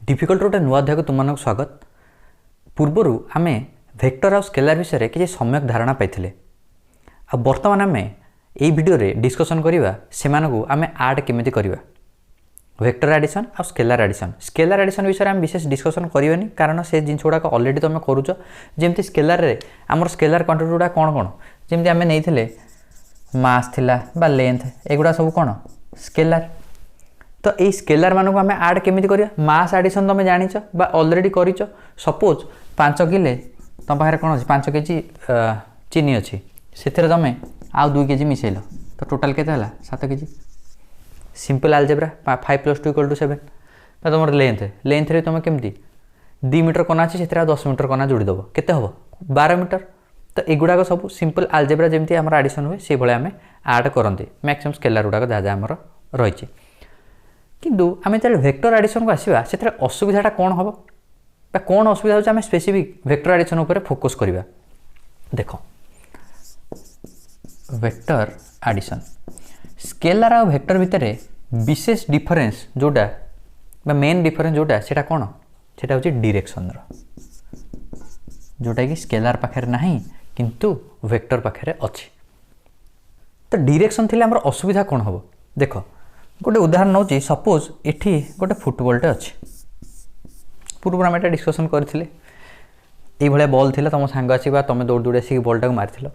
Difficult गोटे नुआ अध्याय को तुम स्वागत। पूर्वर आम वेक्टर आ स्केलार विषय किसी सम्यक धारणा पाई बर्तमान आम यही भिडियो डिस्कसन करवा से आम आड केमी करवा वेक्टर एडिशन आ स्केलार एडिशन विषय में विशेष डिस्कसन करवानी कारण से जिन गुड़ाक अलरेडी तुम करुच जमी स्केलार आमर स्केलार क्वांटिटी गुड़ा कौन कौन जमी आम नहीं मास थिला लेंथ एगुड़ा सब कौन स्केलार। तो यही स्केलार मानक आम आड केमी करवा मास एडिशन तुम जान अलरेडी कर सपोज 5 किले तुम पाखे कौन अच्छे 5 केजी चीनी अच्छी से तुम आउ 2 केजी मिसेल तो टोटाल के 7 केजी सिंपल आलजेब्रा 5 + 2 = 7 तो तुम लेंथ रे तुम केमती 2 मीटर कना अच्छी से 10 मीटर कना जोड़ीदेव केते हम 12 मीटर। तो युवाक सब सिंपल आलजेब्रा जमी आम एडिशन हुए से भाई आम आड करते मैक्सिमम स्केलार गुड़ाक जहाँ जहाँ आमर रही किंतु आम जो वेक्टर एडिशन को आसवा से असुविधाटा कौन हम कौन असुविधा होची आम स्पेसिफिक वेक्टर एडिशन उपर फोकस करवा। देख वेक्टर एडिशन स्केलार आ वेक्टर भितर विशेष डिफरेन्स जोटा मेन डिफरेन्स जोटा सेटा कौन सेटा होची डायरेक्शन जोटा कि स्केलार पाखे नहीं किंतु वेक्टर पाखे अच्छी। तो डायरेक्शन थी आमर असुविधा कौन हम देख गोटे उदाहरण नौ सपोज एठी गोटे फुटबॉलटे अच्छी पूर्व आम एटा डिस्कसन करथिले ये भाया बॉल थिला तुम सांग आसी तुम दौड़ दौड़ी आसिक बॉलटा मारी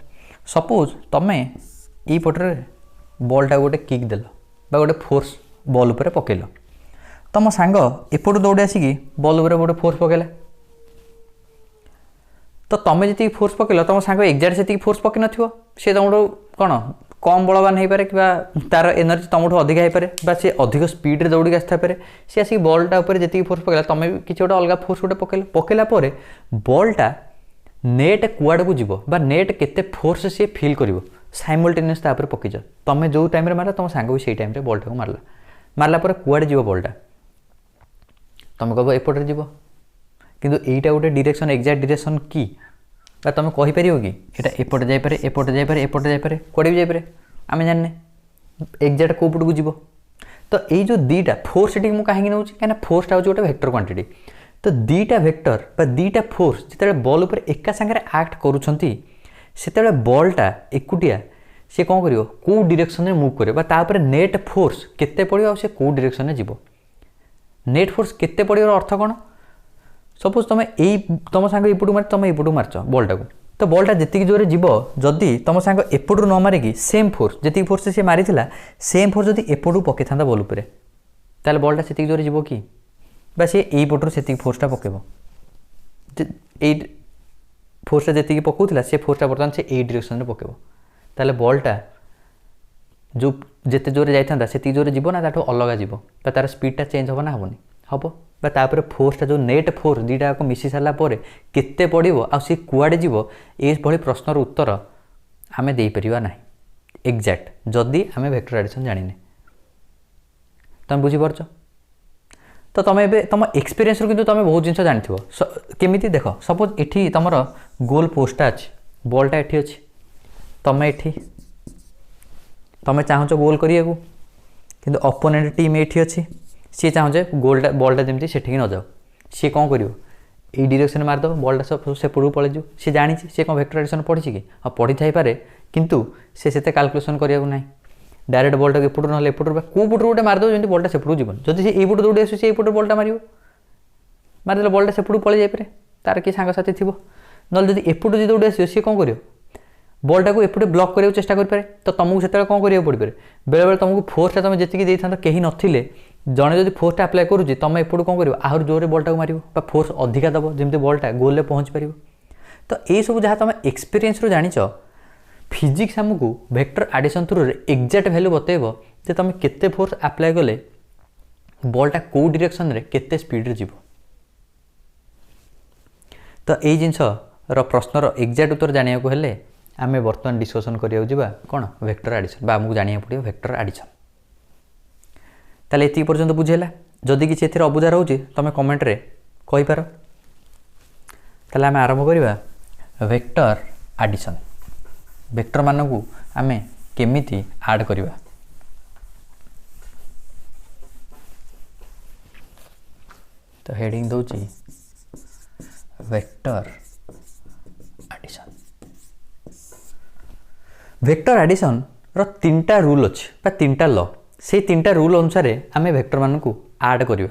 सपोज तुम ये पटे बॉलटा गोटे किक देल गोटे फोर्स बॉल उपर पकेल तुम सांग एपटू दौड़ी आसिक बॉल उपर गोटे फोर्स पकेला तो तुम जी फोर्स पकेल तुम सांग एक्जाक्ट से फोर्स पकई न सी तुम कौन कम बलवान हो पारे कि तार एनर्जी तुमठू अधिक हो पारे सी अधिक स्पीड दौड़ी आसपे सी आसिक बॉलटा उपर जी फोर्स पकेला तुम भी किसी गोटे अलग फोर्स गोटे पकेल पकेला बॉलटा नेट कुआड़ को जीव नेट केते फोर्स सी फिल कर साइमल्टेनियस तापर पकईच तुम जो टाइम मारा तुम सांग भी से टाइम बॉलटा को मारला कुआड़े जीव बॉलटा तुम कह एपटे जीव किंतु एटा गोटे डायरेक्शन एक्जाक्ट डायरेक्शन की तुम कहीपर कि यहाँ एपटे जापे एपटे जापे एपटे जापे कड़े भी जापे आम जाने एक्जाक्ट कौपट को जीव। तो ये जो दीटा फोर्स टी मुझे कहीं नौ कहीं फोर्सटा हूँ गोटे वेक्टर क्वांटिटी तो दीटा वेक्टर दीटा फोर्स जिते बॉल उपर एका सांगे आक्ट करुँचे बॉलटा एकुटिया सी कौन कर कौ डायरेक्शन में मूव कर नेट फोर्स केते पड़ो से कौ डायरेक्शन में जीव नेट फोर्स केते पड़ो अर्थ कौन सपोज तुम यही तुम सांग एपटू मार तुम एपटू मार्च बॉलटा को तो बॉलटा जी जोरे जीव जदि तुम सांग एपटू न मारिकी सेम फोर्स जी फोर्स से मारी सेम फोर्स जब एपटू पकई था बॉल उपर ताल बॉलटा से जोरे जीव कि सी यही पटू से फोर्सटा पकेब फोर्सटा जी पकाला से फोर्सटा बर्तमान से यही डायरेक्शन में पकेब ताले बॉलटा जो जिते जोरे जाता से जोरे जीव ना अलग जीव तार स्पीडटा चेंज हम ना हेनी हम तापर फोर्सटा जो नेट फोर्स दीटा को मिसी सारापर केते पड़ो आ सी कुआड़े जीव ये प्रश्नर उत्तर आम दे पारिबा ना एक्जाक्ट जदि आम वेक्टर एडिशन जानिने तुम बुझीपार। तो तुम ए तुम एक्सपीरियंस किंतु तुम बहुत जिन जानी केमी देख सपोज एठी तुम गोल पोस्टा अच्छी बॉलटा एठी अच्छी तुम एठी तुम चाहूच गोल करने को किंतु अपोनेंट टीम एठी अच्छी सी चाहूचे गोलटा बॉलटा जमी से न जाओ सी कौन कर डायरेक्शन मारिदेव बॉलटा सब सेपटू पलैज सी जानी सी कौन वेक्टर एडिशन पढ़ी कि हाँ पढ़ी थाईपे किंतु से कैलकुलेसन करने ना डायरेक्ट बॉलटा एपटू ना एपटू कौ पटू गोटे मारिदेव जमी बॉलटा सेपटू जीवन जदि से पटू दौड़ी आस बॉलटा मारिदे बॉलटा सेपटू पलि जापे तार किए सांगसाथी थी ना जब एपटू जी दौड़ी आस सी कौन कर बॉलटा को एपटे ब्लॉक करने चेष्टा करें तो तुमको से कौन करा पड़ पारे बेले बेले तुमको फोर्सटा तुम जी था कहीं नथिले जड़े जब फोर्सटा आप्लाय करुच्ची तुम एपटू कौन कर आहरी जोरे बॉलटा को मार फोर्स अधिका दब जमी बॉलटा गोल में पहुँच पार। तो ये सब जहाँ तुम एक्सपीरियंस जाच फिजिक्स आमको vector addition through exact value बतेब जे तुम केते फोर्स आप्लाय कले बॉलटा कौ डायरेक्शन में केते स्पीड रे जीव। तो यही जिनस प्रश्नर एक्जाक्ट उत्तर जाना हेले आम बर्तमान डिस्कसन करा कौन वेक्टर एडिशन आमको जाना पड़ो वेक्टर एडिशन। ताले ये पर्यंत बुझेला जदि किसी ए अबुझा रोचे तुम कमेंट रे कहीपर। ताले आम आरंभ करवा वेक्टर एडिशन वेक्टर मानू आम केमिति आड करवा। तो हेडिंग दूची वेक्टर एडिशन। वेक्टर एडिशन रो तीनटा रूल अच्छे बा तीनटा लॉ से तीनटा रूल अनुसार आम वेक्टर मानक आड करवा।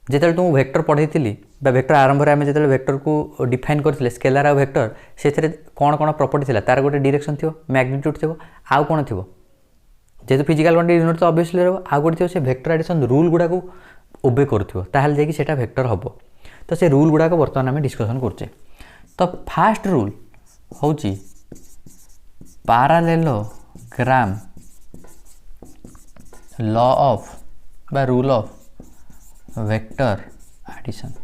जिते तुम वेक्टर पढ़ाई वेक्टर आरंभ में आम जो वेक्टर को डिफाइन करते स्केलार आ वेक्टर से कौन कौन प्रॉपर्टी थी तार गोटे डायरेक्शन थी मैग्नीट्यूड थी आउ कौन थी जेहेतु फिजिकल क्वांटिटी यूनिट तो ऑब्वियसली रहा आउ गोटे थी वेक्टर एडिशन रूल गुड़ाक ओबे कर वेक्टर हम। तो से रूल गुड़ाक बर्तमान आम डिस्कसन करुचे। तो फास्ट रूल हूँ पैरेललोग्राम लॉ ऑफ बा rule of vector addition.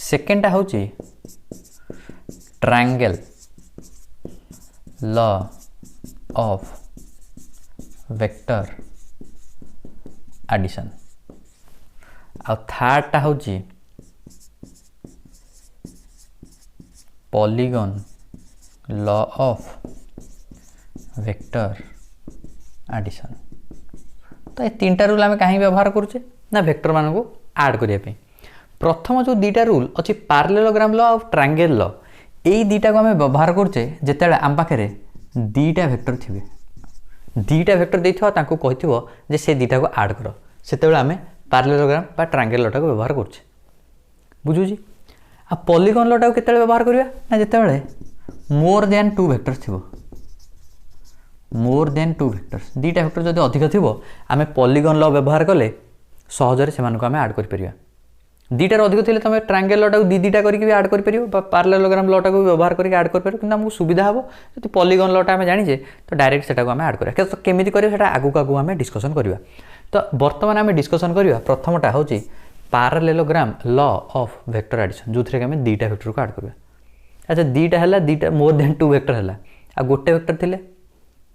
Second हूँ triangle law of vector addition. आ थर्डटा हूँ polygon law of vector addition. तो ये तीनटा रूल आम कहीं व्यवहार करुचे ना वेक्टर मान को आड करने। प्रथम जो दीटा रूल अच्छी पैरेललोग्राम लॉ और ट्रायंगल लॉ यही दीटा को आम व्यवहार करुचे जिते आम पाखे दीटा वेक्टर थे दीटा वेक्टर देता कही से दीटा को आड कर से आम पैरेललोग्राम बा ट्रायंगल लॉ को व्यवहार करुचे। बुझुची आ पॉलीगॉन लॉ को व्यवहार करवा ना जिते मोर देन टू वेक्टर्स थी मोर देन टू वेक्टर्स दीटा वेक्टर जब अधिक थी आम पॉलीगॉन लॉ व्यवहार कले सहजरे से आम आड कर दीटार अधिक थे तुम ट्रायंगल लॉ दीटा करके आड कर पैरेललोग्राम लॉ को व्यवहार करके आड कर कि आमको सुविधा हम जो पॉलीगॉन लॉ आम जाने तो डायरेक्ट से आम आड करा तो केमी कर आगू आगू आम डिस्कसन करवा। तो बर्तमान आम डिस्कसन करवा प्रथमटा हूँ parallelogram law of vector addition जो थी आम दीटा वेक्टर को आड करवा। अच्छा दीटा है दीटा मोर देन टू वेक्टर है आ गोटे वेक्टर थे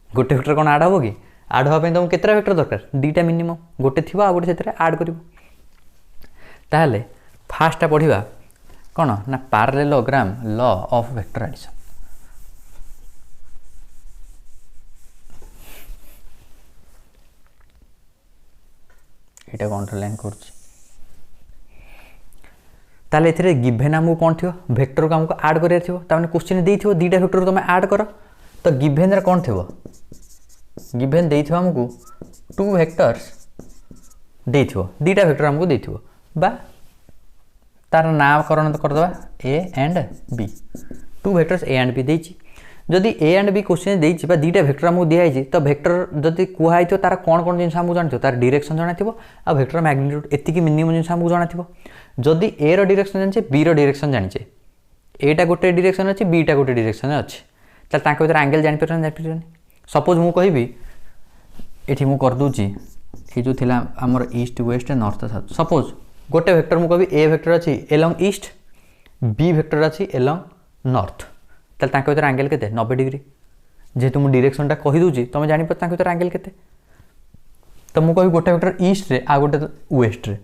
गोटे वेक्टर कौन आड हम कि आड हाँपी तुमको केतटा वेक्टर दरकार दीटा मिनिमम गोटे थी आ गोटे से आड कर। ताहले फास्टा पढ़ा कौन ना parallelogram law of vector addition. यहाँ अंडरलाइन कर गिभेन आमको कौन थी वेक्टर को आमको आड कर क्वेश्चन दे दीटा वेक्टर को तुम आड कर तो गिभेन कौन थी गिभेन दे आमको टू वेक्टर्स दे दीटा वेक्टर आमको दे बा तार नामकरण तो करदे A and B two vectors A and B देछि जदि ए एंड बी क्वेश्चन देछि बा दीटा वेक्टर आमको दिखाई तो वेक्टर जदि कुहाई तार कौन कौन जिन आमको जान तार डायरेक्शन जाना आ वेक्टर मैग्नीट्यूड एतिकी मिनिमम जिन आमको जाना जदि ए रो डायरेक्शन जानिछे बी रो डायरेक्शन जानिछे एटा गोटे डायरेक्शन अच्छे बीटा गोटे डायरेक्शन अच्छे ताले तांको भीतर एंगल जानि पारन सपोज मु कहबी एठी मु कर दूची ये जो थिला हमर east west north south suppose गोटे वेक्टर मु कहबी ए वेक्टर अच्छी एलॉन्ग ईस्ट बी वेक्टर अच्छी एलॉन्ग नॉर्थ ताले तांको भीतर एंगल केते 90 डिग्री जेहेतु मु डायरेक्शनटा कहि दूची तुम जानि पर तांको भीतर एंगल केते तो मु कहबी गोटे वेक्टर ईस्ट रे आ गोटे वेस्ट रे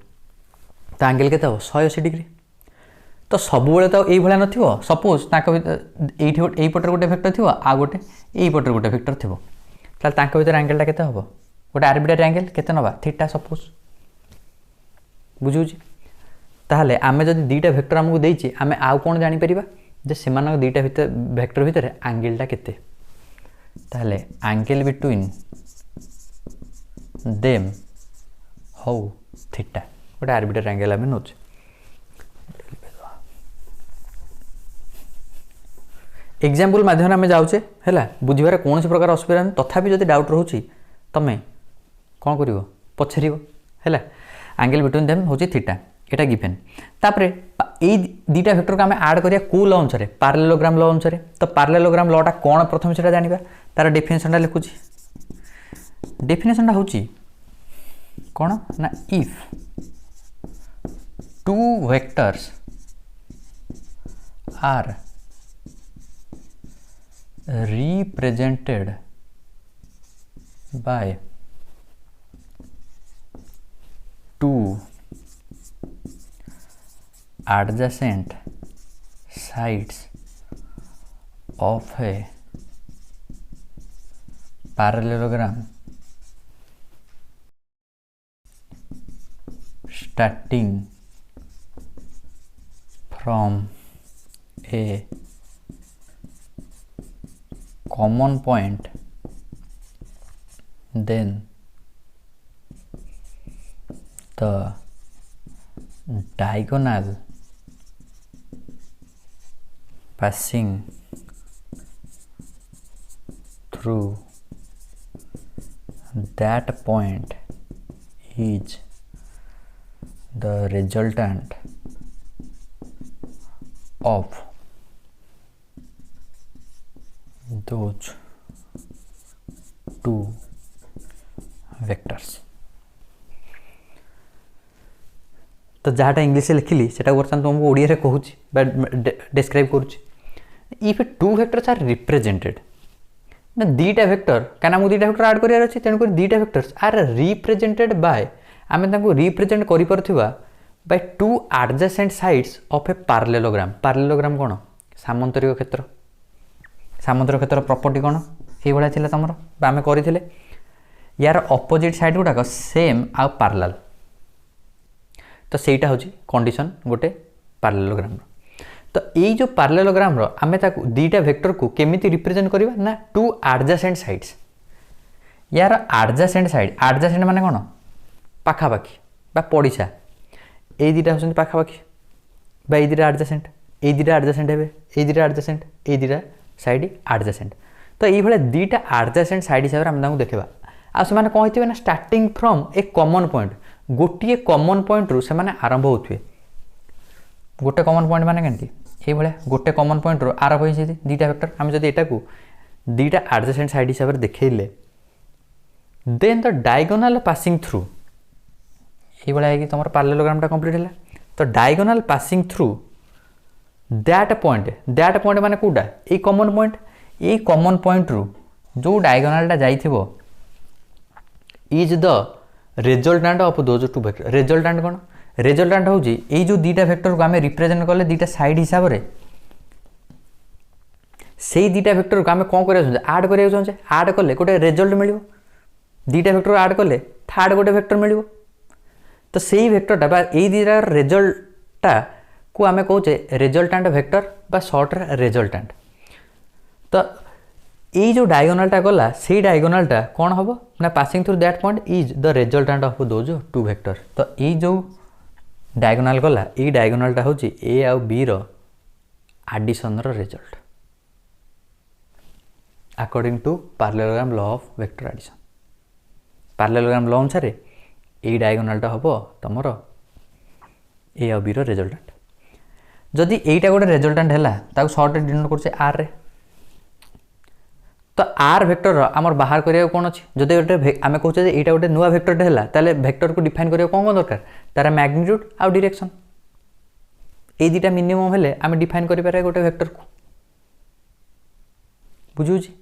तो एंगल केते हो 180 डिग्री तो सब बेले तो ये भाया नथिबो सपोज तांको एई पटर गोटे वेक्टर थिबो आ गोटे एई पटर गोटे वेक्टर थिबो ताले तांको भीतर एंगलटा केते हबो गोटे आर्बिट्रारी एंगल केते नबा थीटा सपोज बुझुची ताहले आमे जदि दीटा वेक्टर हमको देछि आमे आउ कोन जानि परिबा जे सेमानक दीटा वेक्टर भितर एंगलटा केते ताहले एंगल बिटवीन देम हो थीटा गोटे आर्बिट्रारी एंगल आमे नोच एग्जाम्पल माध्यम आम जाऊे है बुझे कौन प्रकार असुविधा नहीं तथापि जब डाउट रोचे तुम कौन कर पचार है एंगल बिटवीन देम हूँ थीटा यहाँ गिभेन तापर ये दीटा वेक्टर को आम आड करिया को लॉ अनुसार पैरेललोग्राम लॉ अनुसार तो पैरेललोग्राम लॉटा कौन प्रथम से जाना तार डेफिनेशनटा लिखुची डेफिनेशनटा हूँ कौन ना if two vectors are represented by two adjacent sides of a parallelogram starting from a common point, then the diagonal passing through that point is the resultant of those two vectors। तो जहाँटा English लिखिली सेटा बर्तमान तुमको ओडिया रे कहूची बा describe करूची। If two vectors are represented ना दीटा vector क्या मुझे दीटा वेक्टर आड करार अच्छे तेणुक दीटा वेक्टर्स आर रिप्रेजेंटेड बाय आम रिप्रेजेंट कर by two adjacent sides of ए पार्लेलोग्राम। पार्लेलोग्राम कौन सामंतरिक क्षेत्र। सामंतरिक क्षेत्र प्रॉपर्टी कौन ये भाया थी तुम आम करते यार अपोजिट साइड गुड़ाक सेम आउ पार्लाल। तो सहीटा हूँ कंडीशन गोटे पार्लेलोग्राम। तो ये जो पार्लेलोग्राम आम दीटा वेक्टर को केमिति रिप्रेजेंट करवा ना टू एडजेसेंट साइड्स। यार एडजेसेंट साइड एडजेसेंट माने कौन पाखापाखी बा पड़िशा ये दुटा हूँ पाखापाखी बा ये दुटा एडजेसेंट ये दुटा एडजेसेंट हे ये दुटा एडजेसेंट ये दुटा साइड एडजेसेंट। तो ये दुटा एडजेसेंट साइड हिसाब से आम देखा आ से कौन होते ना starting from A common point गोटे कॉमन पॉइंट रू से आरंभ होते गोटे कॉमन पॉइंट माने केमती ये भाया गोटे कॉमन पॉइंट रू आरंभ हो दुटा वेक्टर आम जब यहाँ को दुटा एडजेसेंट साइड हिसाब से देखले then the diagonal passing through ये भाया तुम पार्लेलोग्राम कंप्लीट है। तो diagonal passing through that point माने कौटा ये कॉमन पॉइंट रू जो डायगोनालटा जाइथिबो is the resultant of those two vector. Resultant कौन रिजल्टेंट हूँ ये जो दुटा वेक्टर को आम रिप्रेजेंट कले दुटा साइड हिसाब से दुटा वेक्टर को आम कौन कर आड कर आड कले गोटे रिजल्ट मिल दुटा वेक्टर आड कले थर्ड गोटे वेक्टर मिल। तो से वेक्टरटा बा ये दुटा रिजल्टा को आम कहे रिजल्टेंट वेक्टर बा सर्ट रिजल्टेंट। तो ये जो डायगोनालटा गला से डायगोनालटा कौन हम ना passing through that point is the resultant of those two vector. तो ये जो डायगोनाल गला ये डायगोनालटा हूँ ए आउ बी रो एडिशन रो result according to parallelogram law of vector addition. पार्लेलोग्राम लॉ अनुसार ये डायगोनालटा हम तुम ए आउ बी रो रिजल्टेंट। जदि एटा गोटे रिजल्टेंट है सर्ट डिनोट कर आर रे तो आर वेक्टर आमर बाहर करिया कौन अच्छी जदि गोटे आम कहे यहाँ गोटे नुआ वेक्टर है ताले वेक्टर को डिफाइन करिया कौन कौन दरकार तार मैग्नीट्यूड आउ डायरेक्शन ये दुटा मिनिमम हेले आम डिफाइन करें गोटे वेक्टर को बुझुची।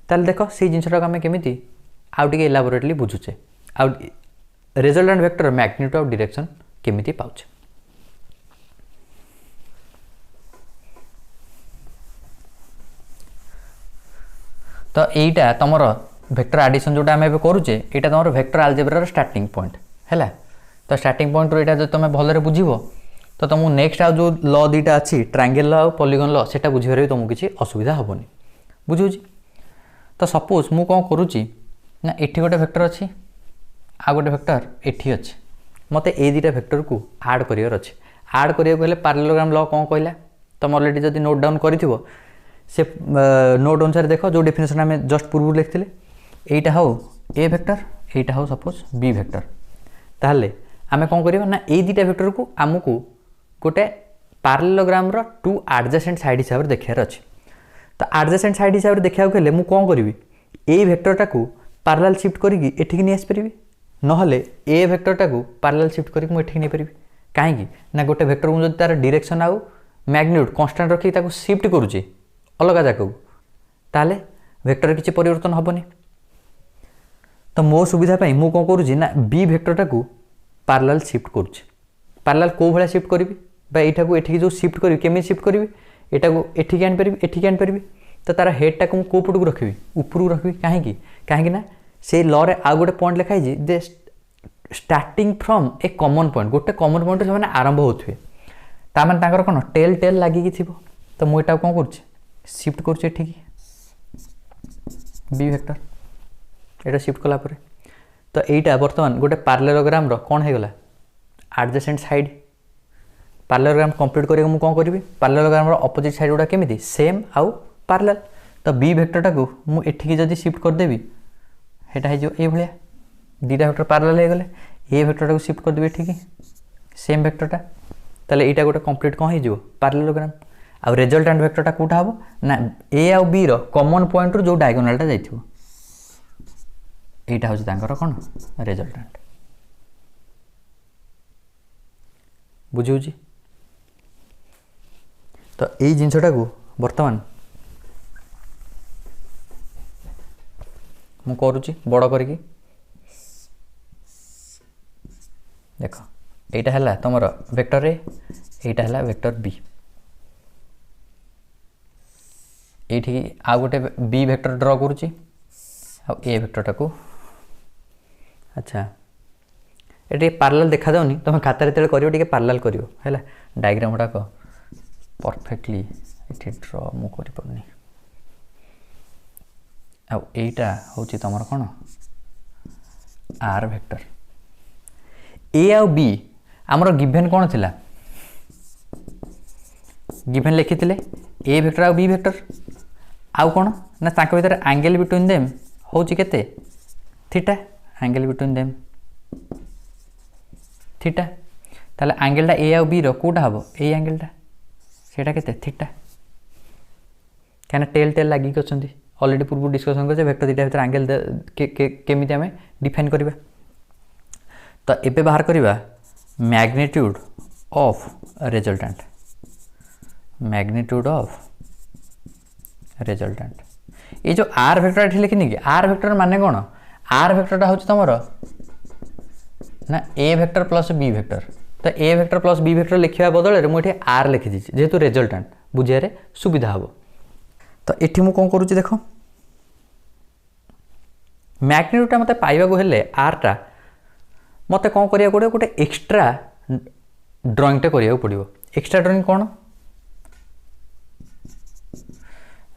ताले देख से जिनटा आम केमी आउ टे इलाबोरेटली बुझुचे आउ रिजल्टेंट वेक्टर मैग्नीट्यूड आउ डायरेक्शन केमी पाउचे। तो यहीटा तुम वेक्टर एडिशन जोटा आम करुचे यहाँ तुम वेक्टर अलजेब्रा स्टार्टिंग पॉइंट है। तो स्टार्टिंग पॉइंट रू यहाँ तुम भलरे बुझीब तो तुमको नेक्स्ट आ जो लॉ दुटा अच्छी ट्रायंगल लॉ और पॉलीगन लॉ सेटा बुझीबार भी तुमको किसी असुविधा हेनी बुझुची। तो सपोज मु कौन करुच्ची ना एठी गोटे वेक्टर अच्छी आ गोटे वेक्टर एठी अच्छी मते ए दुटा वेक्टर को आड करियर अच्छे। आड करिया पार्लेलोग्राम लॉ कौन कहला तुम ऑलरेडी जब नोट डाउन करिथिबो से नोट अनुसार देख जो डेफिनेशन आम जस्ट पूर्व लिखते यहीटा हो ए वेक्टर यहीटा हो सपोज बी वेक्टर ताहले आम कौन करवा ना ये दुटा वेक्टर को आमको गोटे पार्लेलोग्राम रो टू एडजेसेंट साइड हिसाब से देखार अच्छे। तो एडजेसेंट साइड हिसाब से देखा गले मुझे कौन करी ए वेक्टरटा को पार्लाल शिफ्ट करी एठिक नहीं आसपारि नहले ए वेक्टरटा को पार्लाल शिफ्ट करी मुझे नहीं पारि कहीं ना गोटे वेक्टर को जो तार डायरेक्शन आउ मैग्नीट्यूड कांस्टेंट रखी शिफ्ट करुचे अलग जगह को ताले वेक्टर किसी परिवर्तन हेनी। तो मो सुविधा मु कौन करुँची ना बी वेक्टरटा को पार्लाल शिफ्ट करुँची। पार्लाल कौ भाया शिफ्ट करी यहाँ को एठिक जो शिफ्ट करी केमी शिफ्ट करी यहाँ को एठिक आनीपारि एठिक आनीपारि। तो तार हेडटा को कौ पटू रखी ऊपर रखी कहीं ना से लॉ रे आउ गोटे पॉइंट लिखाई दे starting from A common point गोटे कॉमन पॉइंट से आरंभ होते ताମାନେ ତାଙ୍କର କ'ଣ ଟେଲ୍ ଟେଲ୍ ଲାଗିକି ଥିବ ତ ମୁଁ ଏଟାକୁ କ'ଣ କରୁଛି ସିଫ୍ଟ କରୁଛି ଏଠିକି বি ভেক্টর এটা সিফ্ট কলা পরে তো এইটা বর্তমান গোটে পারালেলোগ্রামর কোণ হয়ে গলা আডজেসেন্ট সাইড পারালেলোগ্রাম কমপ্লিট করিয়া মু কোণ করিবি পারালেলোগ্রামর অপোজিট সাইড গুড়া কেমিতি সেম আউ পারালেল তো বি ভেক্টরটাকে মু এঠিকি যদি সিফ্ট করদেবি সেটা হয়ে যাব এই ভালিয়া দুইটা ভেক্টর পারালেল হয়ে গলে এ ভেক্টরটাকে সিফ্ট করদেবি এঠিকি সেম ভেক্টরটা তাহলে এইটা গোটে কমপ্লিট কোণ হয়ে যাব পারালেলোগ্রাম आउ रेजल्टांट वेक्टरटा कोटा हम ना ए आउ बी रो कॉमन पॉइंट रो जो डायगोनालटा जाइथिबो एटा होछि तांकर कोन रेजल्टांट बुझिउछि तो एई जिंसटा को वर्तमान मु करूछि बड़ करिकि देखो एटा हला तमरो वेक्टर ए एटा हला वेक्टर बी ये आ गोटे बी वेक्टर ड्र करुच्ची ए वेक्टरटा को अच्छा ये पार्लाल देखा जाऊनी तुम खातार जो कर पार्लाल कर डायग्राम गुड़ाक परफेक्टली ये ड्र मुझे पार्नी आईटा हूँ तुम कौन आर वेक्टर ए आउ बी आमर गिभेन कौन थिला गिभेन लिखी ए वेक्टर आउ बी वेक्टर आउ कौन ना तांको भीतर एंगल बिटवीन देम होची केते theta angle between them theta ताले एंगलटा ए आउ बी रो कोटा हबो ए एंगलटा सेटा केते थीटा कहना टेल टेल लागी करछंती ऑलरेडी पूर्व डिस्कशन करछे वेक्टर दीटा भीतर एंगल केमिति हमें डिफाइन करबा तो एबे बाहर करबा magnitude of resultant magnitude of resultant ये जो आर वेक्टर एठी लिखिनी कि आर वेक्टर माने कोन आर वेक्टरटा होची तमरो ना A vector plus B vector तो ए वेक्टर प्लस बी वेक्टर लिखिया बदले मु एठी आर लिखि दिछि जेहेतु रिजल्टेंट बुझिया रे सुविधा हबो तो एठी मु कोन करूची देखो मैग्नीट्यूडटा मते पाइबा को हेले आर टा मते कोन करिया गोटे एक्स्ट्रा ड्राइंग टा करिया पड़िबो एक्स्ट्रा ड्राइंग कोन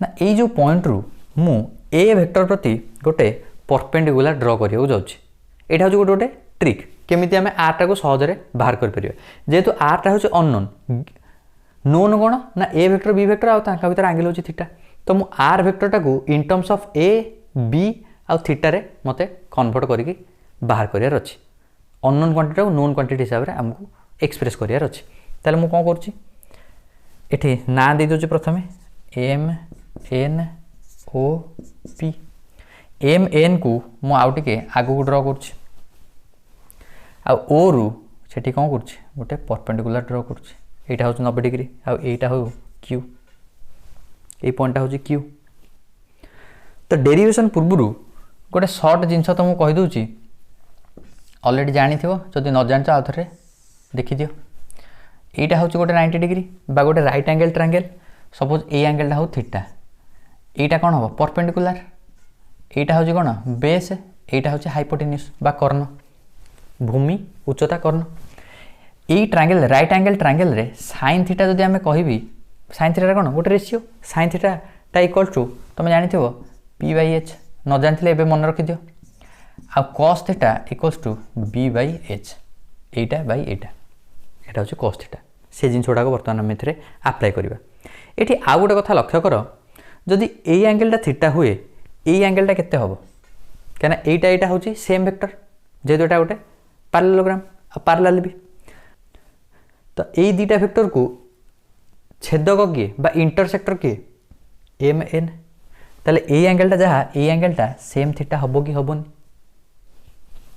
ना ये जो पॉइंट रु मु ए वेक्टर प्रति गोटे परपेंडिकुलर ड्र करिया जाउछि एटा हो गोटे ट्रिक केमिति हमें आर टा को सहजरे बाहर कर परिबे जेहेतु आर टा होछि अननोन नोन कोन ना ए वेक्टर बी वेक्टर आ तांका भीतर एंगल होछि थीटा तो मु आर वेक्टर टा को in terms of A B आ थीटा रे मते कन्वर्ट करिकि बाहर करियार अछि अननोन क्वांटिटी को नोन क्वांटिटी हिसाब रे हमकु एक्सप्रेस करियार अछि ताले मु कोन करछि एठी ना दे दोछि प्रथमे M N O P M N को मु आउ टिके आगु को ड्र करछि आ ओ रु सेठी कोन करछि गोटे परपेंडिकुलर ड्र करछि एटा हो 90 डिग्री आ एटा हो क्यू ए पॉइंट हो क्यू तो डेरिवेशन पूर्व गोटे शॉर्ट जिनस तो मु कहि दोछि ऑलरेडी जानि थिबो जदि न जानछ आ थरे देखि दियो एटा हो गोटे 90 डिग्री बा गोटे राइट एंगल ट्रायंगल सपोज ए एंगलटा हो थीटा एटा कौन हम परपेंडिकुलर एटा हूँ कौन बेस एटा हूँ हाइपोटेन्यूस बा कर्ण भूमि उच्चता कर्ण यही ट्रायंगल राइट एंगल ट्रायंगल रे साइन थीटा जदि आमे कहबी साइन थीटा कौन गोटे रेशियो साइन थीटा टा इक्वल टू तुम जानिथिबो पी बाई एच न जानथिले एबे मन रखि दियो आ cos theta equals to B by H एटा बाई एटा एटा हूँ cos थीटा से जिन गुड़ाक बर्तमान आम ए आप्लाय करवा ये आउ गोटे कथा लक्ष्य कर जदि ए एंगलटा थीटा हुए ए एंगलटा केते हबो कहना एटा एटा होची सेम वेक्टर जेहेतु एटा गोटे पैरेललोग्राम आ पैरेलल भी तो ए दुटा वेक्टर को छेदक किए बा इंटरसेक्टर किए एम एन ताले ए एंगलटा जहाँ ए एंगलटा सेम थीटा हबो कि हबोनी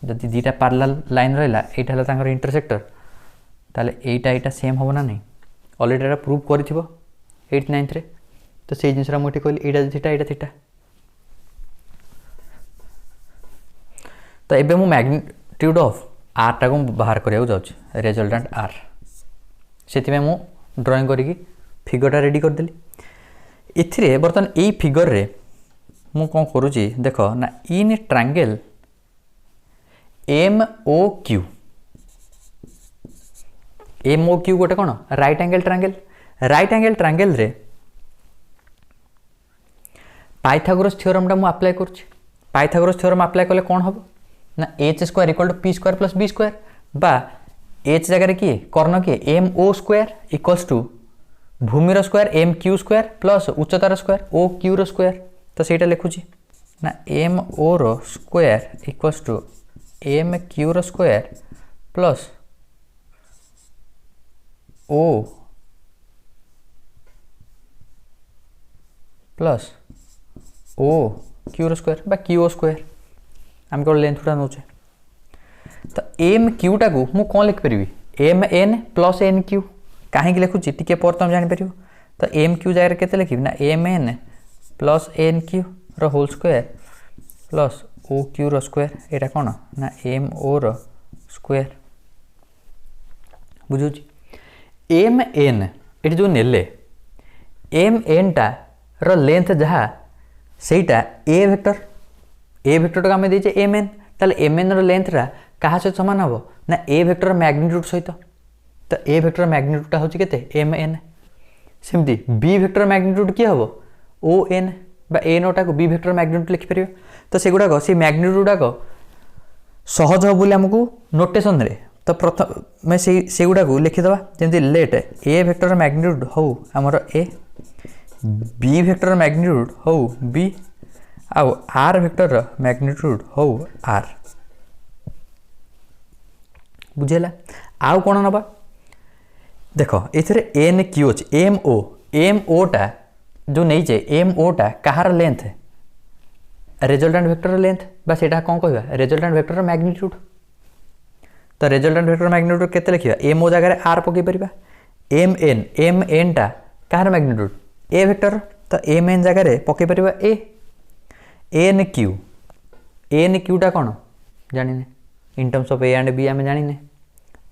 जदि दुटा पैरेलल लाइन रहिला एटा हला तांकर इंटरसेक्टर ताले एटा एटा सेम हबो ना नहीं ऑलरेडी एटा प्रूव करिथिबो 8th 9th रे तो से जिनसरा मुठी कहली एटा थीटा एटा थीटा तो एबे मु मैग्नीट्यूड ऑफ आर टा को बाहर करिया जाउछ रिजल्टेंट आर सेति में मु ड्राइंग करिकि फिगरटा रेडी कर देली एथिरे बर्तन एई फिगर रे मु कोन करूची देखो ना in triangle M O Q गोटे कौन राइट एंगल ट्रायंगल रे पाइथागोरस थ्योरम टा मु अप्लाई करूँ पाइथागोरस थ्योरम अप्लाई कले कौन हम ना H square equal to P square plus B square बा एच जगह किए कर्ण किए M O square equals to भूमिर square M Q square plus उच्चतार स्क्वायर ओ क्यू रो स्क्वायर तो सहीटा लिखुची ना एम ओ रो square equals to M Q रो square plus O plus O Q रो स्क्वायर बा क्यू ओ स्क्वायर आम केवल लेंथ गुटा नौचे तो एम क्यूटा को मु कौन लिखिपारि M N plus N Q कहीं लिखुची टी पर तुम जापर तो एम क्यू जगह के लिखी ना M N plus N Q रोल स्क्वायर प्लस ओ क्यू रो स्क्वायर यहाँ कौन ना एम ओ रो स्क्वायर बुझे एम एन ये जो नेले एम एन टा रो लेंथ जहाँ सेटा ए वेक्टर को आम देचे एम एन ताले एम एन रो लेंथ रा कहा सहित सामान हम ना ए वेक्टर मैग्नीट्यूड सहित तो ए वेक्टर मैग्नीट्यूडटा हूँ केते एम एन सेमती बी वेक्टर मैग्नीट्यूड किए हम ओ एन बा ए नोटा को बी वेक्टर मैग्नीट्यूड लिखिपर तो सेगुड़ाक से मैग्नीट्यूड गुड़ाक सहज हो आमको नोटेशन रे तो प्रथम से गुड़ाक लिखिदबा जमी लेट ए वेक्टर मैग्नीट्यूड हो आमर ए बी वेक्टर मैग्नीट्यूड हो बी आउ आर वेक्टर मैग्नीट्यूड हो आर बुझेला आउ कौन नबा देख ये एन क्यू अच्छे एम ओ टा जो नहीं एम ओ टा कहार लेंथ रेजल्टेंट वेक्टर लेंथ बा सेटा कौन कह रेजल्टेंट वेक्टर मैग्नीट्यूड तो रेजल्टेंट वेक्टर मैग्नीट्यूड केते लिखिबा एम ओ जगह आर पकई परिबा एम एन टा कहार मैग्नीट्यूड ए वेक्टर तो एम एन जगह पकई परिबा ए एन क्यू टा कौन जानिने in terms of A and B आम जानिने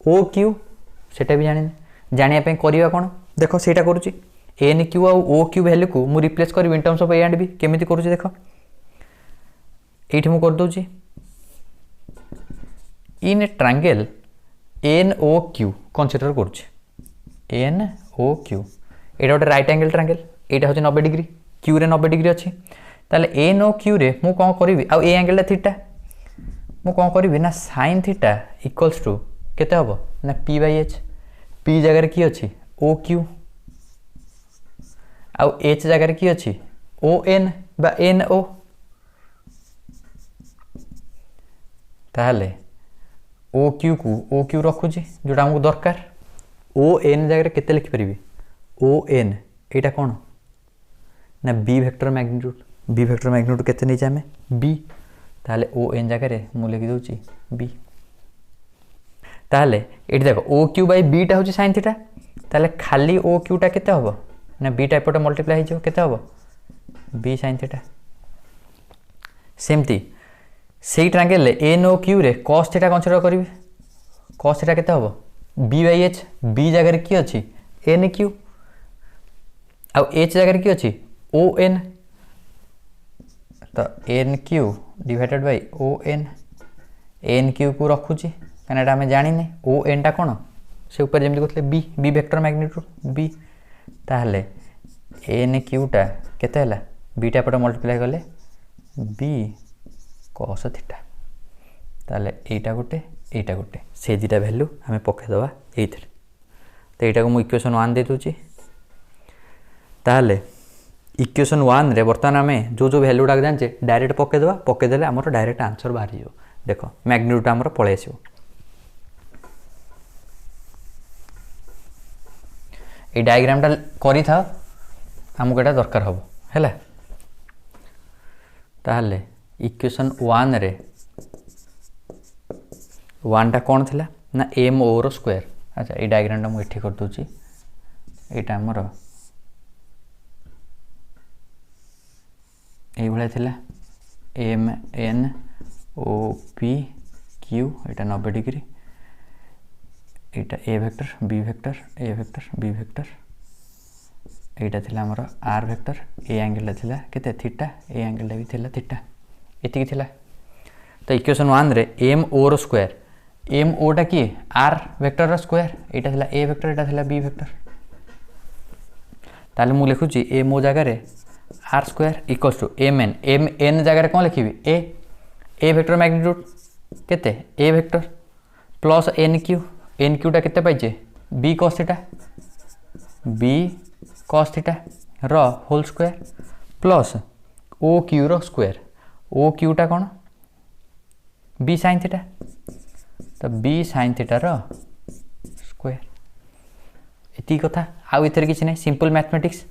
ओ क्यू सेटा भी जानिने जानिया करवा कौन देख सेटा करुच्ची एन क्यू आउ ओ क्यू वैल्यू को मु रिप्लेस करी in terms of A and B केमिति करुच्ची देख ये मुझे करदे in triangle N O Q consider करुच्ची एन ओ क्यू यहाँ गोटे राइट एंगल ट्रायंगल यहाँ हूँ 90 डिग्री क्यू रे 90 डिग्री अच्छी ताले एन ओ क्यू रे मु कौन करी आउ ए एंगल थीटा मु कौन करी ना साइन थीटा इक्वल्स टू केते हम ना पी बाई एच पी जगह की अच्छी ओ क्यू आउ एच जगह की अच्छी ओ एन बा एन ओ ताहले ओ क्यू रखुची जोटा हमको दरकार ओ एन जगह केते लिखिपारि ओ एन यहाँ कौन ना बी वेक्टर मैग्नीट्यूड केते नहीं आम बी ताहले ओ एन जगह मु लिखि दूची बी ताहले ये देख ओ क्यू बाई बीटा हूँ साइन थीटा ताहले खाली ओ क्यूटा केते हम ना बीटा एपटे मल्टीप्लाई हो केते हम बी साइन थीटा सेमती से ट्रायंगल एन ओ क्यू रे कॉस थीटा कनसीडर करी कॉस थीटा केते हम बी बाई एच बी जगह की अच्छी एन क्यू आउ एच जगह की अच्छी ओ एन तो N Q divided by O N Q को रखुची कहीं आम जाने ओ एन टा कौन से ऊपर जमी कहते बी वेक्टर मैग्नीट्यूड बी ताहले एन क्यूटा केते बीटा पटे मल्टीप्लाई कले बी कस थीटा ताहले एटा गोटे से दुटा भैल्यू आम पकईदबा ये तो यहाँ को मुझे इक्वेशन 1 दे दूची ताहले इक्वेशन 1 रे बर्तमान आम जो भैल्यू गुड़ा जाने डायरेक्ट पकईदे आमर डायरेक्ट आंसर बाहरी देख मैग्नीट्यूड आमर पलि आसो ये डायग्रामटा करी था आमको यहाँ दरकार हम है ताहले इक्वेशन 1 रे 1 टा कौन थिला ना एम ओ रो स्क्वायर अच्छा ये डायग्रामटा मुझे कर दूची यहाँ आमर ये थिला M N O P Q यहाँ 90 डिग्री यहाँ A vector B vector A vector B vector यहाँ थिला आमर आर वेक्टर ए एंगल थिला केते थीटा ए एंगल भी थिला थीटा एतिकी थिला तो इक्वेशन 1 रे एम ओ रो स्क्वायर एम ओटा किए आर वेक्टर रो स्क्वायर एटा थिला ए वेक्टर एटा थिला बी वेक्टर ताले मु लिखुची एम ओ जगह रे R square equals to M N जगह कौन लिखी ए वेक्टर मैग्नीट्यूड केते ए वेक्टर प्लस एन क्यूटा केते पाइचे बी कॉस थीटा रो whole square plus O Q रो स्क्वायर ओ क्यूटा कौन बी साइन थीटा तो बी साइन थीटा रो स्क्वायर एती कथा आउ इथर किछि नै सिंपल मैथमेटिक्स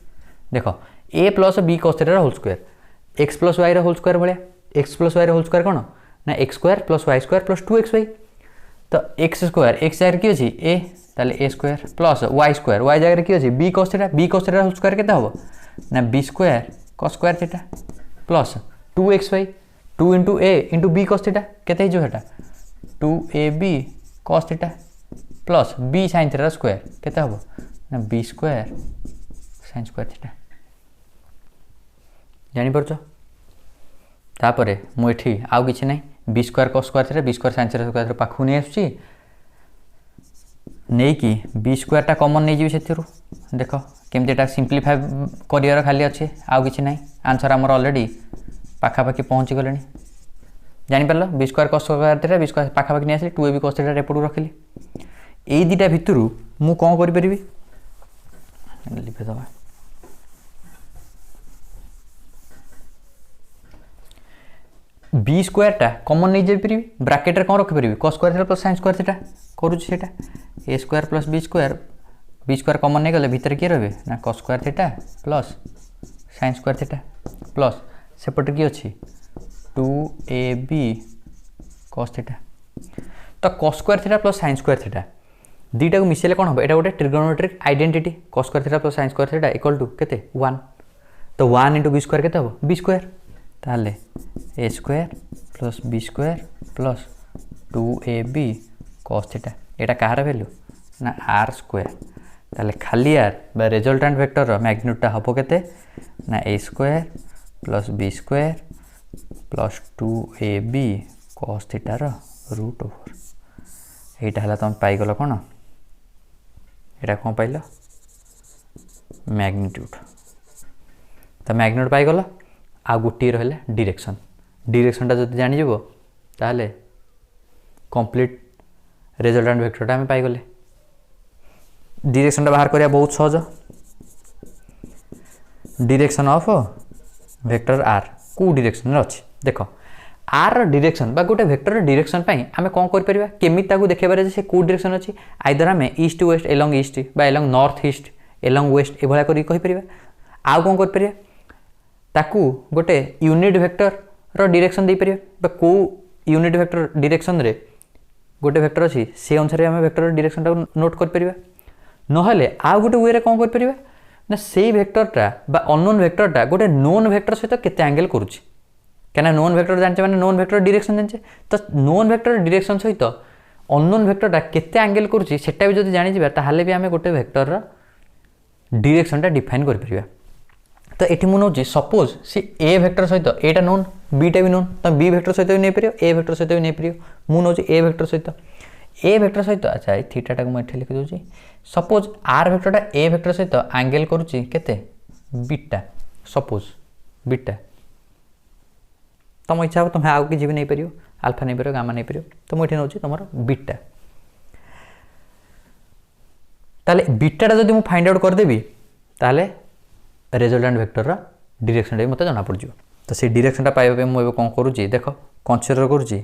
देखो A plus B cos theta whole square X plus Y whole square भाया x plus Y whole square कौन ना x square plus plus 2xy तो एक्स स्क्वायर एक्स जगह कि अच्छी ए ताले A square plus Y square Y जगह कि अच्छी B cos theta whole square केते हबो ना B square cos square theta plus 2xy 2 into A into B cos theta केते जो हेटा 2ab cos theta plus B sine theta square केते हबो ना B square sine square theta जानी परछो तापरे मु एठी आउ किछि नै B square cos square theta B square sign theta square पाखु नै आसुची नै कि बी स्क्वायर टा कॉमन नै जीवि सेथिरु देखो केमतिटा सिंपलीफाई करियर खाली अछि आउ किछि नै आंसर हमर ऑलरेडी पाखा पाखी पहुंची गलेनी जानि परलो B square cos square theta B square पाखा पाखी नै आसली 2ab cos थीटा रेपडु रखिली एई दिटा भितरु मु कोन करि परिबी लिखि दबा बी स्क्वायर टा कॉमन नहीं जाई परिबी ब्रैकेट रे कोन रखि परिबी cos square theta plus sin square theta करूची सेटा a square plus b square common नहीं गले भीतर के रहबे ना cos square theta plus sin square theta plus सेपटे की अछि 2ab cos थीटा तो cos square theta plus sin square theta दीटा को मिसेले कोन हो एटा गोटे trigonometric identity cos square theta plus sin square theta equal to केते 1 तो 1 into b स्क्वायर केते हो b स्क्वायर ताले A square plus B square plus 2ab cos theta एटा कहार वैल्यू ना आर स्क्वायर ताले खाली आर बा रिजल्टेंट वेक्टर रो मैग्नीट्यूड हबो केते ना A square plus B square plus 2ab cos theta रो रूट ओवर एटा हला तुम पाई गलो कोन एटा कोन पाइलो मैग्नीट्यूड तो मैग्नीट्यूड पाई गलो आ गोटे रहा डिरेक्शनटा जो जानी जीवो ताले कंप्लीट रिजल्टेंट वेक्टरटा आम पाइगले डिरेक्शनटा बाहर करिया बहुत सहज डिरेक्शन ऑफ वेक्टर आर को डिरेक्शन अच्छी देख आर डिरेक्शन बा गोटे वेक्टर डिरेक्शन पाई आमे कोन कर परिबा केमिति ताकू देखेबारे से को डिरेक्शन अछि आइदर आमे ईस्ट वेस्ट एलोंग ईस्ट बा along north east along west एभला करी कहि परिबा आ कोन कर परिबा ताकू गोटे यूनिट वेक्टर रो डायरेक्शन दे परिबा बा को यूनिट वेक्टर डायरेक्शन रे गोटे वेक्टर अछि से अनुसार हम वेक्टर डायरेक्शन टा नोट कर परिबा नहले आ गोटे वे रे कोन कर परिबा ना से वेक्टरटा बा अननोन वेक्टरटा गोटे नोन वेक्टर सहित केते एंगल करूची केना नोन वेक्टर जानचे माने नोन वेक्टर डायरेक्शन जानचे तो नोन वेक्टर डायरेक्शन सहित अननोन वेक्टरटा केते एंगल करूची सेटा भी जदि जानि जिबा ताहाले भी हमें गोटे वेक्टर रो डायरेक्शनटा डिफाइन कर परिबा तो ये मुझे सपोज सी ए वेक्टर सहित एटा नोन बीटा भी नोन तो बी वेक्टर सहित भी नहीं पार ए वेक्टर सहित भी नहीं पार मुझे ए वेक्टर सहित अच्छा ये थीटाटा को मुझे लिखि दूसरी सपोज आर वेक्टरटा ए वेक्टर सहित एंगल करुच्ची केते बीटा सपोज बीटा तुम इच्छा हो तुम आउ कि भी नहीं पार आल्फा नहीं पार गामा नहीं पार तो मुझे नौ तुम बीटा ताले बीटाटा जब मुझे फाइंड आउट करदेवी ताले रिजल्टेंट वेक्टर रा डायरेक्शन भी मत जाना पड़ जाए तो से डायरेक्शन पाइबा मुझे कौन करुच्ची देख कनसीडर करुच्ची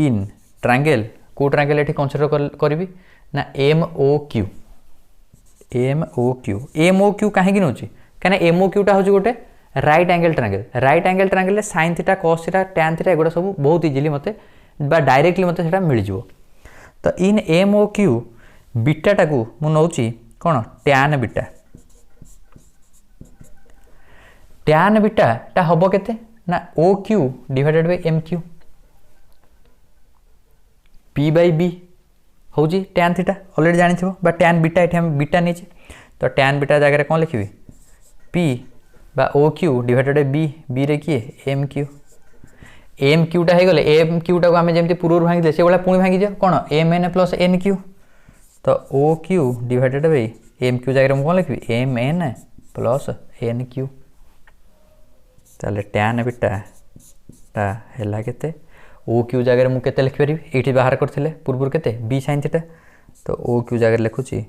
इन ट्रायंगल को ट्रायंगल ये कनसीडर करी ना एम ओ क्यू कहीं नौ कहीं एम ओ क्यूटा हूँ गोटे right angle triangle sine theta cos theta tan theta एगुड़ा सब बहुत इजिली मत डायरेक्टली मत मिल जाव तो इन एम ओ क्यू बीटाटा को मु नौची कौन टैन बीटा टैन बीटा टा हबो केते ना O Q divided by M Q P by B हूँ टैन थीटा ऑलरेडी जानी थो बा टैन बीटा ये हम बीटा नहीं तो टैन बीटा जगह कौन लिखी पी बा O Q divided by B B रे किए एम क्यू एम क्यूटा हो गले एम क्यूटा को आम जमी पूर्व भांगी से भाई पुणी भांगी कौन M N plus N Q तो O Q divided by M Q जगह मुझे कौन लिखी M N plus N Q ताले टैन बीटा है केते ओ क्यू जगह मुझे केते लिखिपारि ये बाहर करते पूर्व केते बी साइन थीटा तो ओ क्यू जगह लिखुची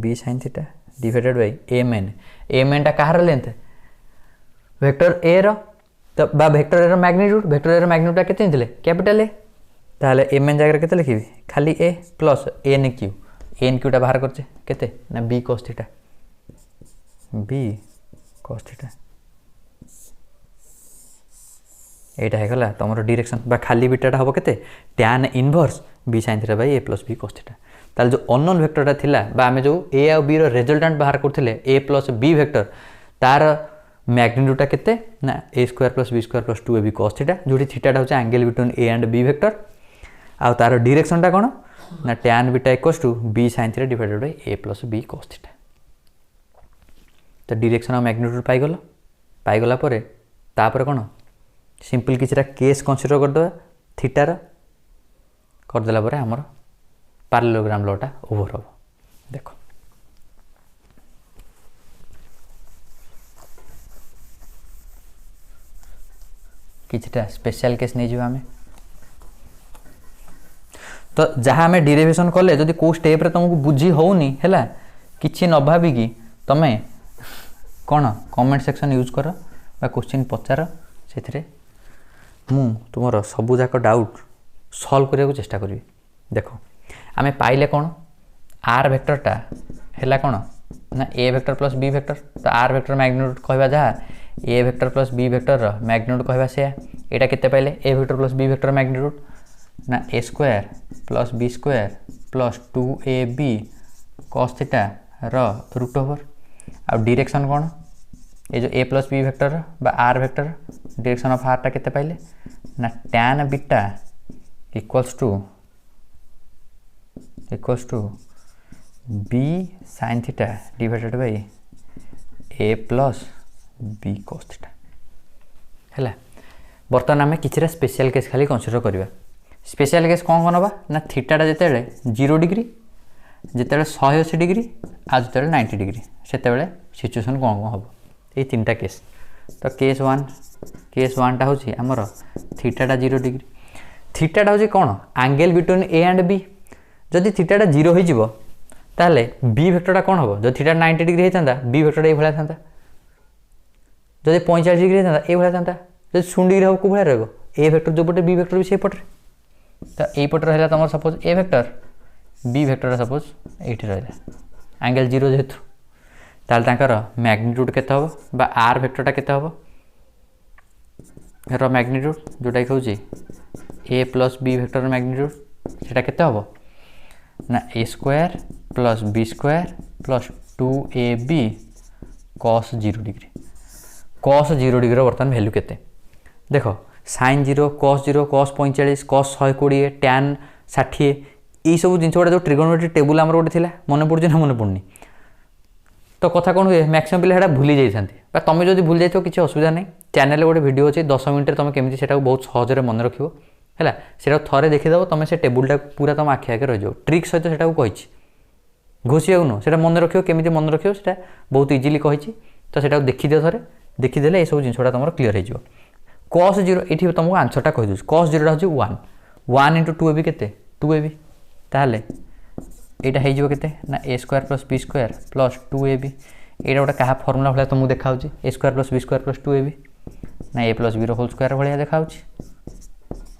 B sine theta divided by M N टा कहार लेंथ वेक्टर ए रो तो vector A magnitude vector A magnitude केते थे कैपिटल ए ताहले एम एन जगह केते लिखिबी खाली ए प्लस एन क्यूटा बाहर करचे केते ना बी cos थीटा एटा है गला तुम डायरेक्शन बा खाली बीटाटा हम केते tan inverse B sin theta by A plus B cos theta ताले जो अननोन वेक्टरटा थिला बा आमे जो ए और बी रो रिजल्टेंट बाहर करथिले ए प्लस बी वेक्टर तार मैग्नीट्यूडटा केते ना A square plus B square plus 2ab cos theta जोटी थीटाटा होचे angle between A and B vector आ तार डायरेक्शनटा कोन ना tan beta equals to B sin theta divided by A plus B cos theta तो डायरेक्शन और मैग्नीट्यूड पाइगला परे तापर कोन सिंपल किछरा केस कंसीडर कर दो थीटार कर देला परे हमर पैरेललोग्राम लॉटा ओवर हो देखो किछटा स्पेशल केस नहीं जो आमे तो जहाँ आम डेरिवेशन कले जदि को स्टेप रे तुमको बुझी होनी है किसी न भाविकी तुम कौन कमेंट सेक्शन यूज कर क्वेश्चन पचार से तुम सबू जाक डाउट सॉल्व करने को चेष्टा करी देखो आमे पाइले कौन आर वेक्टरटा है कौन ना A vector plus B vector तो आर वेक्टर मैग्नीट्यूड कहवा जहाँ A vector plus B vector magnitude कहवा से यहाँ केते पाइले A vector plus B vector magnitude ना A square plus B square plus 2ab cos theta root over आ डायरेक्शन कौन ये जो ए प्लस बी वेक्टर बा R vector direction of R टा केते पाइले ना tan beta equals to B sin theta divided by A plus B cos theta है बर्तमान आम कि स्पेशल केस खाली कंसीडर करवा स्पेशल केस कौन कौन ना ना थीटाटा जिते 0 डिग्री जिते 180 डिग्री आ जिते 90 डिग्री से सिचुएसन कौन कौन हम ये 3टा केस तो केस वन टा हूँ आमर थीटाटा 0 डिग्री थीटाटा हूँ कौन angle between A and B जदि थीटाटा 0 हो ताले बी वेक्टरटा कौन हम जो थीटा 90 डिग्री होता बी वेक्टरटा ये था जदि 45 डिग्री होता ये था जब 0 डिग्री हम कौ भाया रहा ए वेक्टर जो पटे बी वेक्टर भी से पटे तो ये पटर है तुम सपोज ए वेक्टर बी वेक्टर सपोज ये रहा एंगल 0 जेहेतु तार मैग्नीट्यूड केते हम बा आर वेक्टरटा केते हम रो मैग्नीट्यूड जोटा कहूँ A plus B vector magnitude सेटा केते हम ना A square plus B square plus 2ab cos 0 degree cos 0 degree बर्तमान वैल्यू केते देखो sin 0 cos 0 cos 45 cos 120 tan 60 यही सब जिन गुड़ा जो ट्रिगोनोमेट्री टेबुल आमर गोटे थी मन पड़े ना मन पड़नी तो कथा कौन हुए मैक्सिमम पिला भूली जाते तुम जो भूल जाइए किसी असुविधा नहीं चैनल गोटे वीडियो अच्छे 10 मिनट तुम केमी से बहुत सहजरे मन रख है थे देखीदेव तुम से टेबुलटा पूरा तुम आखि आगे रही ट्रिक सहित से कही घोषिया नुह से मन रख केमी मन रख बहुत इजिली कही तो से देखीदे थे देखीदे ये सब जिनसा तुम क्लीयर हो cos 0 ये तुमको आंसरटा कहीदे cos 0 हूँ 1 इंटू 2ab के 2ab ताहले यहाँ होते ना A square plus B square plus 2ab यहाँ गोटे क्या फर्मुला भाई तुमको देखा A square plus B square plus 2ab ना A plus B whole square भाया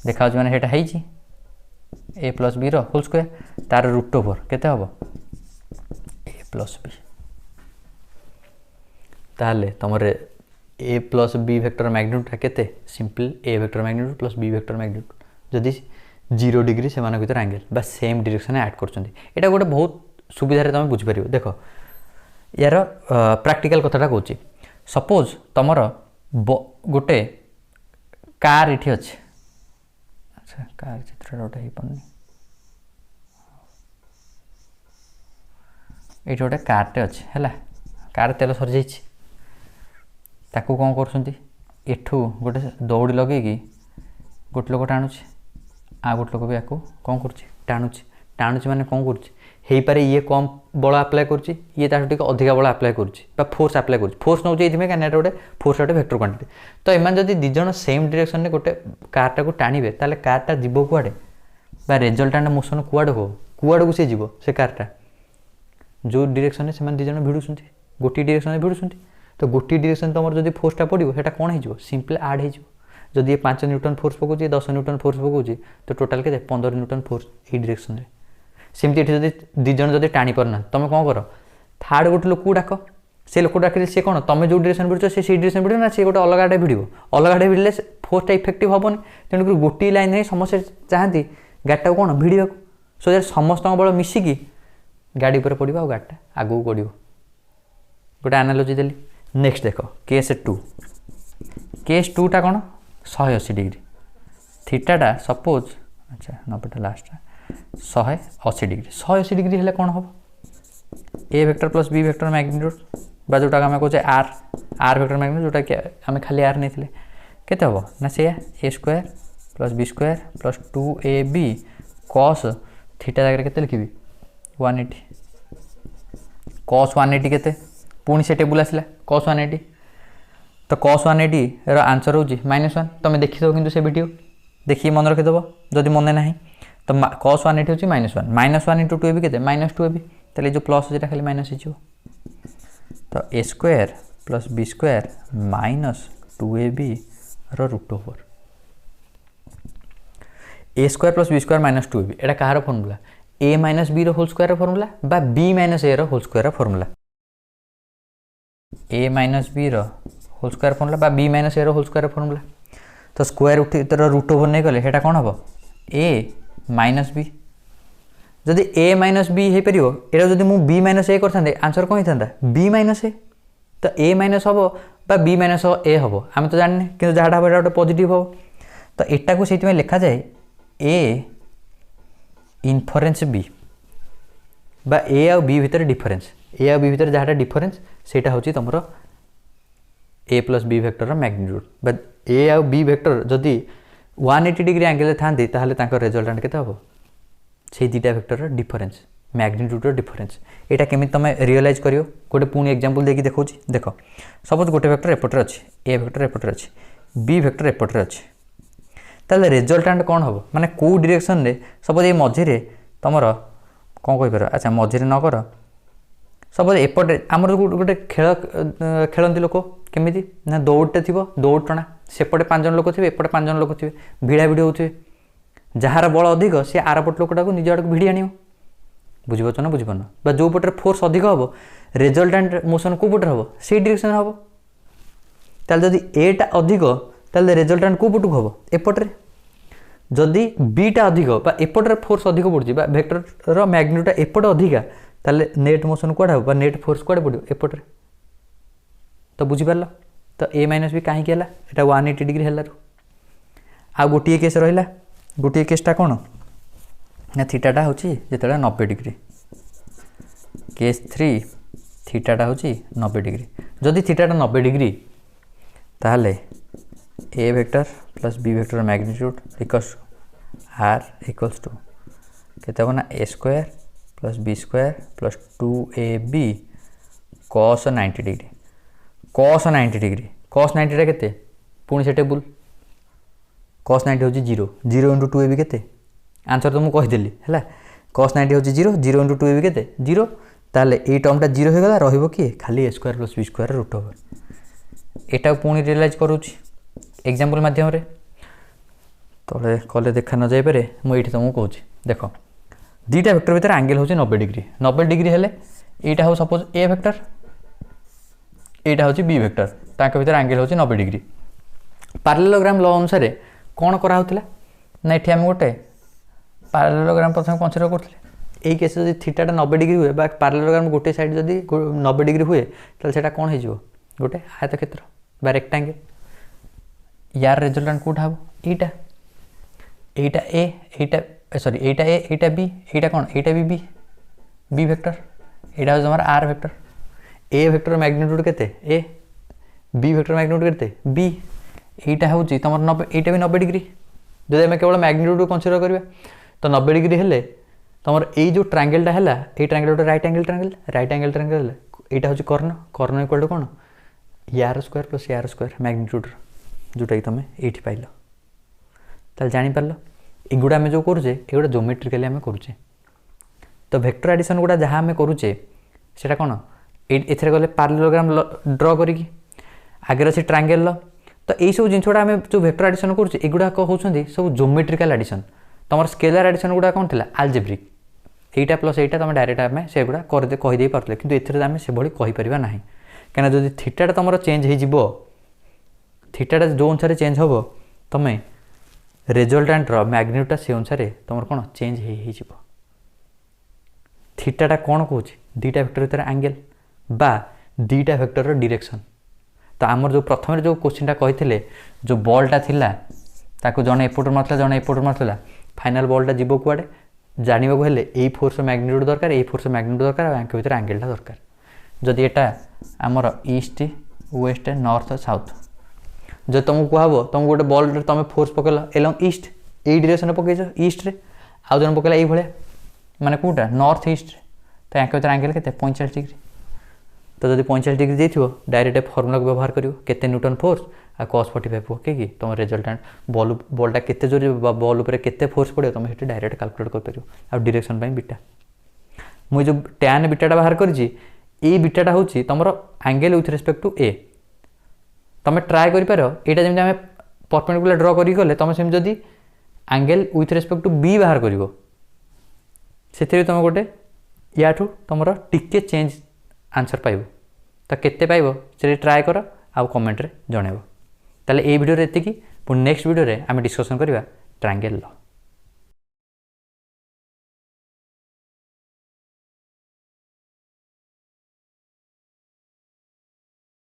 देखा मैंने है A plus B whole square तार रूट ओवर केते हम ए प्लस बी ताहले तुम A plus B vector magnitude केते simple A vector magnitude plus B vector magnitude जदि 0 डिग्री से भर एंगल बा सेम डायरेक्शन ऐड कर गोटे बहुत सुविधा तुम बुझीपार देख यार प्रैक्टिकल कथाटा कहूँ सपोज तुम गोटे कार ये अच्छे अच्छा कार चित्र गोटे हो पानी ये गोटे कारटे अच्छे है कार तेल सरी जाइए ताकू कौन कर गोटे दौड़ी लगे गोटे लोक टाणुची आ गोटे लोक भी या कौन करुँची टाणुची माने कौन करुँची हो पारे ये कम बल आप्लाय करुँची ये ताठू टिके अधिका बल आप्लाय करुँची फोर्स आप्लाय करुँची फोर्स नौ ये कहीं गोटे फोर्स गोटे वेक्टर क्वांटिटी तो एम जब दी जन सेम डायरेक्शन में गोटे कारटा को टाणिबे ताले कारटा जीव कुआडे बा रेजल्टांट मोशन कुआडे हो कुआड़ को सी जीव से कारटा जो डायरेक्शन में से दिज भिड़ुंट गोटे डायरेक्शन में भिड़ुंट तो गोटे डायरेक्शन तुम जब फोर्सटा पड़ो सेटा कौन हो सिंपल आड हो जदि ये 5 न्यूटन फोर्स पकाउछ 10 न्यूटन फोर्स पकाउछ तो टोटाल के 15 न्यूटन फोर्स ये डायरेक्शन में सेमती ये जब दी जन जब टाणी पारना तुम कौन कर थार्ड गोटे लोक डाक से लोक डाक सी कौन तुम जो डायरेक्शन भिड़ से डायरेक्शन भिड़ ना सी गोटे अलग आड़े भिड़ अलग आड़े भिड़े फोर्सटा इफेक्टिव हेनी तेणुक गोटे लाइन में समस्या चाहती गाड़ीटा कौन भिड़ा सो दैट समस्त बल मिसिकी गाड़ी पर पड़ा और गाड़ीटा आगू बढ़ गोटे एनालॉजी देली नेक्स्ट देख केस टूटा कौन 180 डिग्री थीटाटा सपोज अच्छा 90 लास्ट 180 डिग्री 180 डिग्री हेल्ले कौन हम A vector plus B vector magnitude बा जोटा आम कहे आर वेक्टर मैग्नीट्यूड जोटा कि आम खाली आर नहीं केते हम ना से A square plus B square plus 2ab cos theta जगह के लिखी 180 कॉस 180 केते पुणी से टेबुल आसला कॉस 180 तो कॉस 180 रो आंसर हो -1 तुम देखी दो कि से वीडियो देखिए मन रखीदेव जदि मन ना तो कॉस 180 होची -1 -1 इंटू 2ab केते -2ab ताले जो प्लस जेटा खाली माइनस हो तो A square plus B square -2ab रो root over A square plus B square -2ab एटा कहार फॉर्मूला a माइनस बी रो होल स्क्वायर फॉर्मूला बा b माइनस a रो whole square formula a minus B रो whole square formula बा b minus a रो whole square formula तो square root over नहीं गले हेटा कौन हम a माइनस बी जदि a माइनस बी हो पार एटा जदि मु b माइनस a करते आंसर कौन होता b माइनस a तो a माइनस हम बा b माइनस a हम आम तो जाने कि जहाँ हम गोटे पॉजिटिव हम तो एटा को से लिखा जाए a इनफरेन्स b बा a आउ b भितर डिफरेन्स a आउ b भितर जहाँ डिफरेन्स सेटा होची तुमरो a plus B vector magnitude बा a आउ b वेक्टर जदि 180 डिग्री एंगल थांती ताहले तांकर रिजल्टेंट केते हबो से दुटा वेक्टर डिफरेन्स मैग्नीट्यूड डिफरेन्स एटा केमी तुम रियलाइज करियो गोटे पुणी एग्जांपल देकी देखो देख सपोज गोटे वेक्टर एपटर अच्छी ए वेक्टर एपटर अच्छी बी वेक्टर एपटर अच्छी ताले रिजल्टेंट कौन हम माने को डायरेक्शन रे सपोज ये मझिरे तुमर कौन कहि पार अच्छा मझिरे न कर सपोज एपटे आमर गोटे खेल खेलती लोक केमिति ना दौड़टे थी दौड़ टणा सेपटे 5 जन लोक थे एपटे 5 जन लोक थे भिड़ा भिड़ी होते जार बल अधिक सी आरपट लोकटा को निज आड़ को भिड़ी आण बुझीपार ना बुझीपार बा जो पटे फोर्स अधिक हम रिजल्टेंट मोशन को पटे हम से डायरेक्शन हम ताल जदि एटा अधिक ताल रिजल्टेंट को पटू हम एपटे जदि बीटा अधिक बा एपटे फोर्स अधिक पड़ुची बा वेक्टर मैग्नीट्यूड एपटे अधिका ताले नेट मोशन कुआडे हम बा नेट फोर्स कुआडे पड़ो एपटे तो बुझीपार तो ए माइनस बी कहीं है 180 डिग्री है आ गोटे केस रहा गोटे केसटा कौन ना थीटाटा हूँ जो 90 डिग्री केस 3 थीटाटा हूँ 90 डिग्री जदि थीटाटा 90 डिग्री ताहले A vector plus B vector magnitude equals to R equals to केते हो ना A square plus B square plus 2ab cos 90 degree cos 90 degree cos 90 टा केते पुणी से टेबुल cos 90 हूँ 0 0 इंटू 2ab केते आंसर तो मुझे कहीदेली है cos 90 हूँ 0 0 इंटू 2ab केते 0 ताले ये टर्मटा 0 हो गला रहिबो किए खाली A square plus B square root over एटा पुणी रियलाइज करूची एग्जांपल माध्यम रे तले कले देखा न जाई पारे मुझे तुमको कहूँ देख दुटा वेक्टर भीतर एंगल हूँ 90 डिग्री हेले एटा हो सपोज ए वेक्टर एटा हूँ बी वेक्टर तांक भीतर एंगल हूँ 90 डिग्री पैरेललोग्राम लॉ अनुसार कौन कराउतला ना ये आम गोटे पैरेललोग्राम प्रथम कनसीडर करते केस जब थीटाटा 90 डिग्री हुए पैरेललोग्राम गोटे साइड जब 90 डिग्री हुए तो सेटा कौन हो गोटे आयतक्षेत्र बा रेक्टांगल यार रिजल्टेंट कोटा हम एटा एटा ए एटा सॉरी एटा ए एटा बी एटा कौन एटा बी बी बी वेक्टर एटा हो तुम्हारा R vector A vector magnitude केते ए बी वेक्टर मैग्नीट्यूड केते बी एटा हूँ तुम 90 एटा भी 90 डिग्री जदि आम केवल मैग्नीट्यूड कनसीडर करवा तो 90 डिग्री हेले तुम यही जो ट्रायंगलटा है ये ट्रायंगल गोटे राइट एंगल ट्रायंगल यहाँ हूँ कर्ण इक्वल टू कौन यार स्क्वायर प्लस यार स्क्वायर मैग्नीट्यूड जोटा कि तुम ये पाइल ताल जापर एगुड़ा आम जो करुचे एगुड़ा ज्योमेट्रिकली आम करुचे तो वेक्टर एडिशन गुड़ा जहाँ आम करुचे से कौन एथेर गले पैरेललोग्राम ड्र करी आगे अच्छे ट्रायंगल तो यही सब जिन आम जो वेक्टर एडिशन करुचे एगुड़ाक होती सब ज्योमेट्रिकल एडिशन तुम स्केलार एडिशन गुड़ा कौन थी आलजेब्रिक एटा प्लस एटा तुम डायरेक्ट आम से गुड़ा कहीदे पारे कि एथेर आम से भाई कहीपर ना कहीं जब थीटाटा तुम चेंज हो थीटाटा जो अनुसार चेंज हम तुम रेजल्टांटर मैग्नीट्यूडटा से अनुसार तुम कौन चेंज हो थीटाटा कौन कौन दीटा वेक्टर भर एंगल बा दीटा वेक्टर डायरेक्शन तो आमर जो प्रथम जो क्वेश्चनटा कही जो बॉलटा थिला ताको जड़े एपटू मारता जड़े एपटू मारता फाइनाल बॉलटा जीव कुआडे जानवाक हेले यही फोर्स मैग्नीट्यूड दरकार यही फोर्स मैग्नीट्यूड दरकार और भर एंगलटा दरकार जदि एटा आमर ईस्ट वेस्ट नॉर्थ साउथ जो तुमको कहब तुमको गोटे बॉल तुम फोर्स पकड़ एलंग ईस्ट यही डायरेक्शन पकईच ईस्ट रे आउ जन पकड़ा ये माने कौटा नॉर्थ ईस्ट तो यहाँ भर एंगल के 45 डिग्री तो जब 45 डिग्री देथिबो डायरेक्ट फर्मुला को व्यवहार करियो केते न्यूटन फोर्स आ cos 45 पकईकि तुम रिजल्टांट बॉलटा केते जोर बॉल उपर केते फोर्स पड़ो तुम से डायरेक्ट कैलकुलेट कर पारियो आ डायरेक्शन बाई बीटा मुझे जो tan बीटाटा बाहर करिछि ए बीटाटा होछि तुमरो एंगल विथ रिस्पेक्ट टू ए तुम ट्राए कर पार एटा जमी आम परपेंडिकुलर ड्र करी गले तुम सेम जदि angle with respect to B बाहर करिवो से तुम गोटे या तुम टिके चेंज आंसर पाइब तो केते पाइब से ट्राए कर आउ कमेंट रे जणेब ताले ए वीडियो रे एतिकी पुणी नेक्स्ट वीडियो रे आम डिस्कसन करवा ट्रायंगल लॉ।